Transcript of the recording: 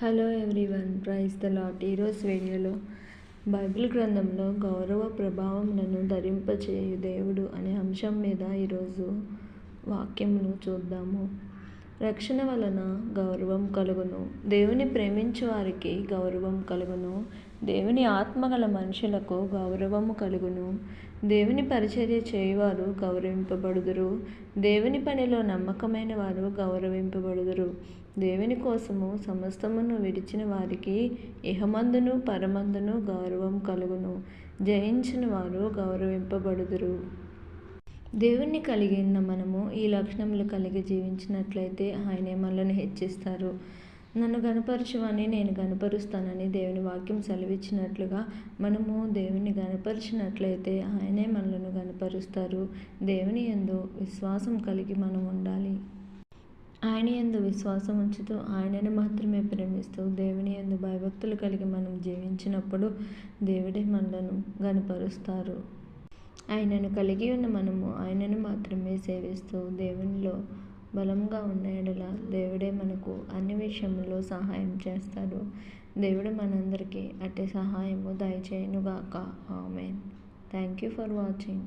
Hello everyone, praise the lord. ఈరోజు వీడియోలో Bible గ్రంథంలో గౌరవ ప్రభావములను ధరింపచేయు దేవుడు అనే అంశం మీద ఈరోజు వాక్యమును చూద్దాము. రక్షణ వలన గౌరవం కలుగును. దేవుని ప్రేమించు వారికి గౌరవం కలుగును. దేవుని ఆత్మగల మనుషులకు గౌరవము కలుగును. దేవుని పరిచర్య చేయువారు గౌరవింపబడుదురు. దేవుని పనిలో నమ్మకమైన వారు గౌరవింపబడుదురు. దేవుని కోసము సమస్తమును విడిచిన వారికి ఇహమందును పరమందును గౌరవం కలుగును. జయించిన వారు గౌరవింపబడుదురు. దేవుణ్ణి కలిగి ఉన్న మనము ఈ లక్షణములు కలిగి జీవించినట్లయితే ఆయనే మనల్ని హెచ్చిస్తారు. నన్ను గణపరచువని నేను గణపరుస్తానని దేవుని వాక్యం సెలవిచ్చినట్లుగా మనము దేవుని గణపరిచినట్లయితే ఆయనే మనలను గణపరుస్తారు. దేవుని యందు విశ్వాసం కలిగి మనం ఉండాలి. ఆయన యందు విశ్వాసం ఉంచుతూ ఆయనను మాత్రమే ప్రేమిస్తూ దేవుని యందు భయభక్తులు కలిగి మనం జీవించినప్పుడు దేవుడే మనలను గణపరుస్తారు. ఆయనను కలిగి ఉన్న మనము ఆయనను మాత్రమే సేవిస్తూ దేవునిలో బలంగా ఉన్న ఎడల దేవుడే మనకు అన్ని విషయంలో సహాయం చేస్తాడు. దేవుడు మనందరికీ అట్టి సహాయము దయచేయునుగాక. ఆమేన్. Thank you for watching.